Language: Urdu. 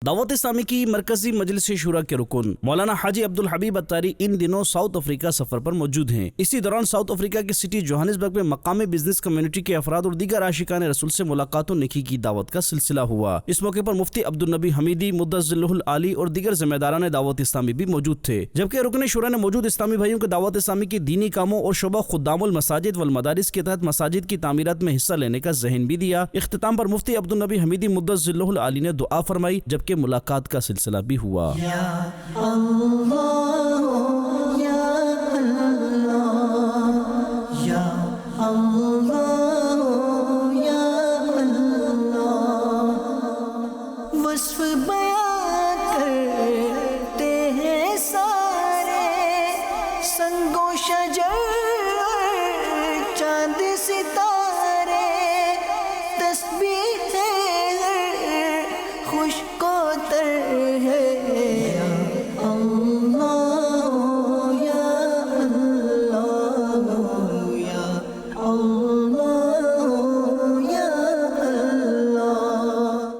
دعوت اسلامی کی مرکزی مجلس شورا کے رکن مولانا حاجی عبدال حبیب اتاری ان دنوں ساؤتھ افریقہ سفر پر موجود ہیں۔ اسی دوران ساؤتھ افریقہ کی سٹی جوہانسبرگ میں مقامی بزنس کمیونٹی کے افراد اور دیگر عاشقان رسول سے ملاقات و نیکی کی دعوت کا سلسلہ ہوا۔ اس موقع پر مفتی عبدالنبی حمیدی مدثر ذلہ العالی اور دیگر ذمہ داران دعوت اسلامی بھی موجود تھے، جبکہ رکن شورا نے موجود اسلامی بھائیوں کو دعوت اسلامی کی دینی کاموں اور شعبہ خدام المساجد والمدارس کے تحت مساجد کی تعمیرات میں حصہ لینے کا ذہن بھی دیا۔ اختتام پر مفتی عبدالنبی حمیدی مدثر ذلہ العالی نے دعا فرمائی، جبکہ ملاقات کا سلسلہ بھی ہوا۔ یا اللہ یا اللہ یا اللہ یا اللہ، وصف بیان کرتے ہیں سارے سنگ و شجر چاند ستارے، تسبیح ہے خشک و تر ہے